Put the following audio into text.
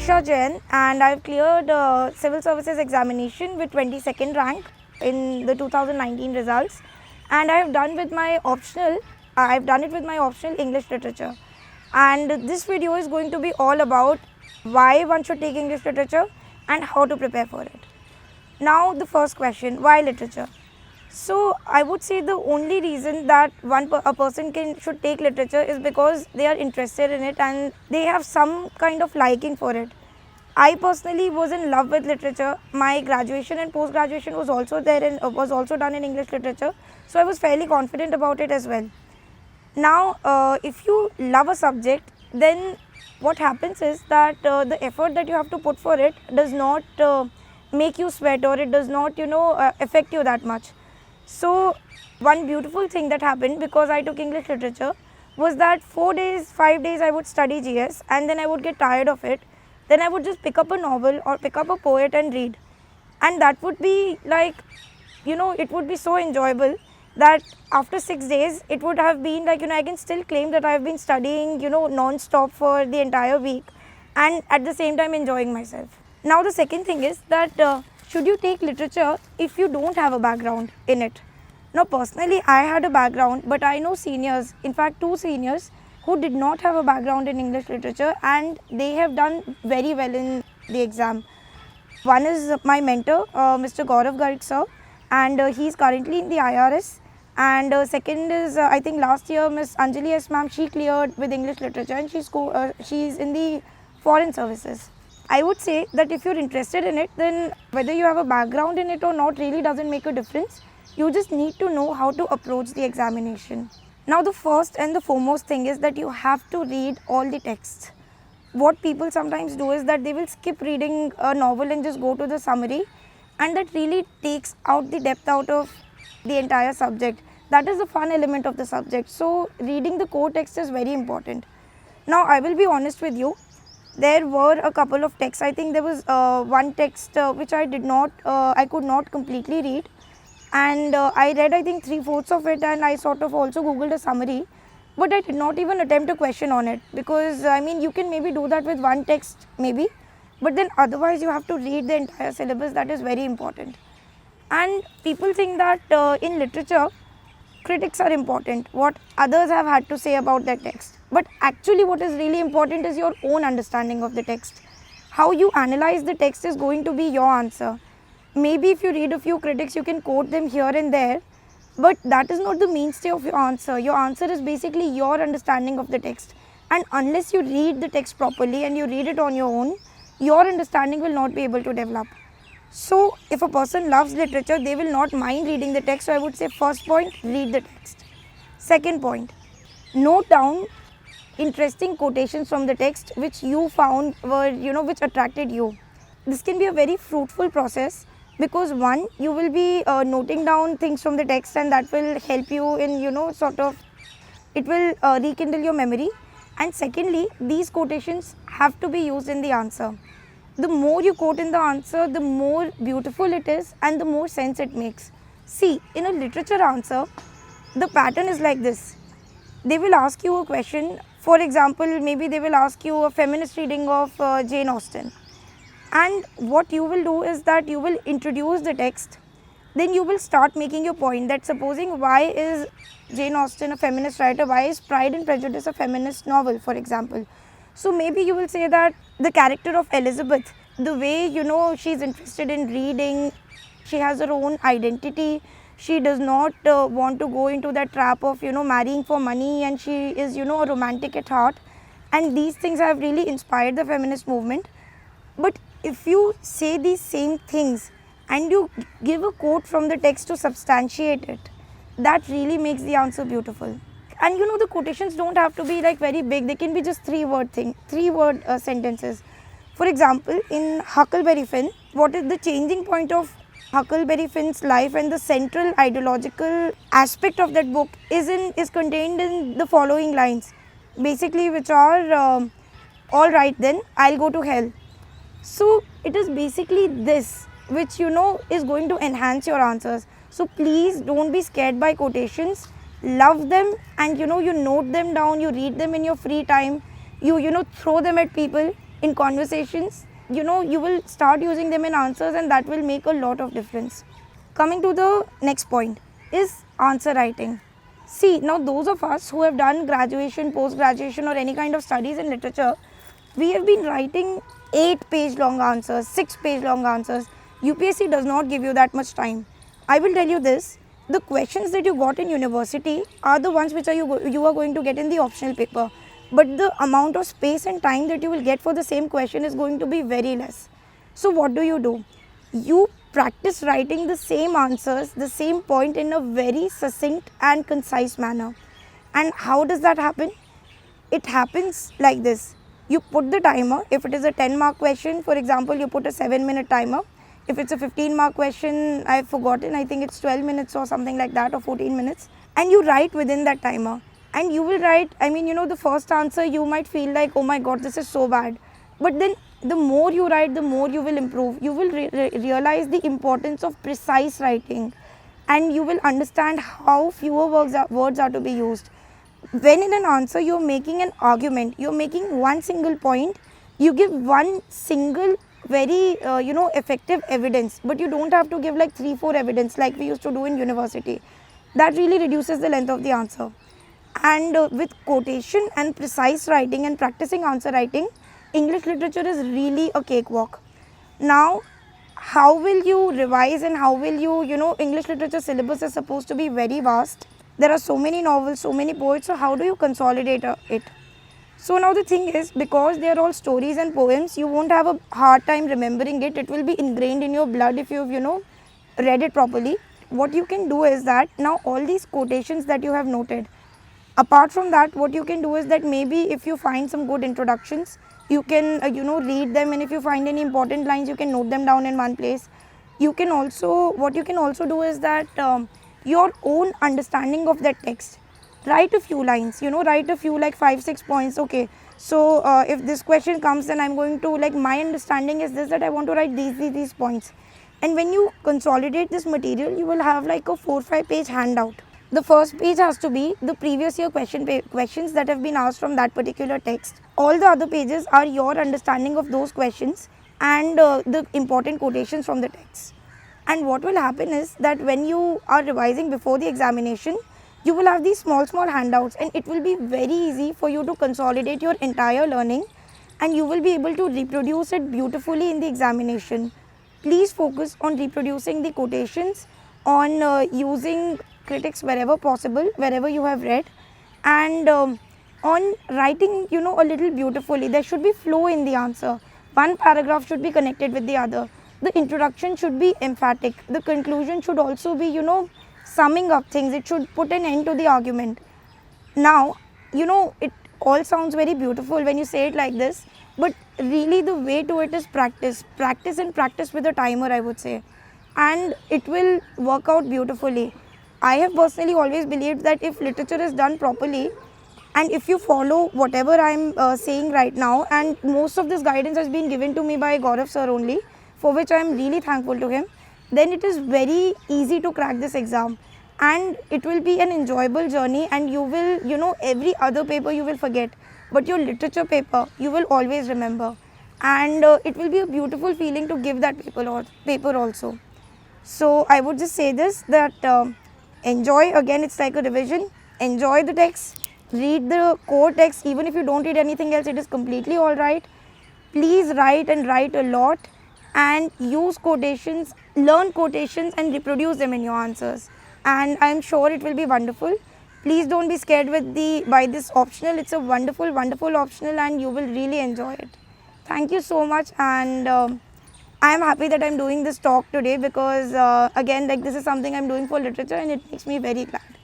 Diksha Jain, and I've cleared civil services examination with 22nd rank in the 2019 results, and I've done with my optional. I've done it with my optional English literature, and this video is going to be all about why one should take English literature and how to prepare for it. Now the first question, why literature? So I would say the only reason that a person should take literature is because they are interested in it and they have some kind of liking for it. I personally was in love with literature. My graduation and post graduation was also there and was also done in English literature, so I was fairly confident about it as well. Now if you love a subject, then what happens is that the effort that you have to put for it does not make you sweat, or it does not affect you that much. So one beautiful thing that happened because I took English literature was that 4 days, 5 days I would study GS, and then I would get tired of it. Then I would just pick up a novel or pick up a poet and read, and that would be like, it would be so enjoyable that after 6 days it would have been like, I can still claim that I have been studying non-stop for the entire week and at the same time enjoying myself. Now the second thing is that should you take literature if you don't have a background in it? Now personally I had a background, but I know seniors, in fact 2 seniors who did not have a background in English literature and they have done very well in the exam. One is my mentor, Mr. Gaurav Garg sir, and he is currently in the IRS. And second is I think last year Miss Anjali S ma'am, she cleared with English literature and she's in the foreign services. I would say that if you're interested in it, then whether you have a background in it or not really doesn't make a difference. You just need to know how to approach the examination. Now the first and the foremost thing is that you have to read all the texts. What people sometimes do is that they will skip reading a novel and just go to the summary, and that really takes out the depth out of the entire subject. That is the fun element of the subject. So reading the core text is very important. Now I will be honest with you. There were a couple of texts. I think there was one text which I could not completely read, and I read I think 3/4 of it, and I sort of also googled a summary, but I did not even attempt a question on it, because you can maybe do that with one text maybe, but then otherwise you have to read the entire syllabus. That is very important. And people think that in literature critics are important, what others have had to say about that text. But actually what is really important is your own understanding of the text. How you analyze the text is going to be your answer. Maybe if you read a few critics, you can quote them here and there, but that is not the mainstay of your answer. Your answer is basically your understanding of the text. And unless you read the text properly and you read it on your own, your understanding will not be able to develop. So if a person loves literature, they will not mind reading the text. So I would say first point, read the text. Second point, note down interesting quotations from the text which you found were, which attracted you. This can be a very fruitful process because one, you will be noting down things from the text, and that will help you in, it will rekindle your memory. And secondly, these quotations have to be used in the answer. The more you quote in the answer, the more beautiful it is and the more sense it makes. See, in a literature answer, the pattern is like this. They will ask you a question. For example, maybe they will ask you a feminist reading of Jane Austen. And what you will do is that you will introduce the text. Then you will start making your point that supposing why is Jane Austen a feminist writer, why is Pride and Prejudice a feminist novel, for example. So maybe you will say that the character of Elizabeth, the way she's interested in reading, she has her own identity, she does not want to go into that trap of marrying for money, and she is a romantic at heart, and these things have really inspired the feminist movement. But if you say these same things and you give a quote from the text to substantiate it, that really makes the answer beautiful. And the quotations don't have to be like very big, they can be just 3-word sentences. For example, in Huckleberry Finn, what is the changing point of Huckleberry Finn's life and the central ideological aspect of that book is contained in the following lines, basically, which are all right then, I'll go to hell. So it is basically this which is going to enhance your answers. So please don't be scared by quotations. Love them, and you note them down, you read them in your free time, you throw them at people, in conversations, you will start using them in answers, and that will make a lot of difference. Coming to the next point is answer writing. See, now those of us who have done graduation, post-graduation or any kind of studies in literature, we have been writing 8-page long answers, 6-page long answers. UPSC does not give you that much time. I will tell you this, the questions that you got in university are the ones which you are going to get in the optional paper. But the amount of space and time that you will get for the same question is going to be very less. So what do? You practice writing the same answers, the same point in a very succinct and concise manner. And how does that happen? It happens like this. You put the timer. If it is a 10-mark question, for example, you put a 7-minute timer. If it's a 15-mark question, I've forgotten, I think it's 12 minutes or something like that, or 14 minutes. And you write within that timer. And you will write, the first answer you might feel like, oh my god, this is so bad. But then the more you write, the more you will improve. You will realize the importance of precise writing, and you will understand how fewer words are to be used. When in an answer you're making an argument, you're making one single point, you give one single very effective evidence, but you don't have to give like 3-4 evidence like we used to do in university. That really reduces the length of the answer. And with quotation and precise writing and practicing answer writing, English literature is really a cakewalk. Now, how will you revise and how will you, English literature syllabus is supposed to be very vast. There are so many novels, so many poets, so how do you consolidate it? So now the thing is, because they are all stories and poems, you won't have a hard time remembering it. It will be ingrained in your blood if you've, read it properly. What you can do is that now all these quotations that you have noted, apart from that, what you can do is that maybe if you find some good introductions, you can, read them, and if you find any important lines, you can note them down in one place. What you can also do is that your own understanding of that text. Write a few lines, write a few like 5-6 points. Okay, so if this question comes, then I'm going to, like, my understanding is this, that I want to write these points. And when you consolidate this material, you will have like a 4-5 page handout. The first page has to be the previous year questions that have been asked from that particular text. All the other pages are your understanding of those questions and the important quotations from the text. And what will happen is that when you are revising before the examination, you will have these small handouts, and it will be very easy for you to consolidate your entire learning, and you will be able to reproduce it beautifully in the examination. Please focus on reproducing the quotations, on using critics wherever possible, wherever you have read, and on writing, a little beautifully. There should be flow in the answer. One paragraph should be connected with the other. The introduction should be emphatic. The conclusion should also be, summing up things. It should put an end to the argument. Now, it all sounds very beautiful when you say it like this, but really the way to it is practice. Practice and practice with a timer, I would say. And it will work out beautifully. I have personally always believed that if literature is done properly, and if you follow whatever I'm saying right now, and most of this guidance has been given to me by Gaurav sir only, for which I am really thankful to him, then it is very easy to crack this exam. And it will be an enjoyable journey, and you will, every other paper you will forget, but your literature paper you will always remember. And it will be a beautiful feeling to give that paper also. So I would just say this, that enjoy, again it's like a revision, enjoy the text, read the core text. Even if you don't read anything else, it is completely alright. Please write, and write a lot, and use quotations, learn quotations and reproduce them in your answers. And I am sure it will be wonderful. Please don't be scared by this optional. It's a wonderful optional, and you will really enjoy it. Thank you so much, and I am happy that I am doing this talk today, because again, like, this is something I am doing for literature, and it makes me very glad.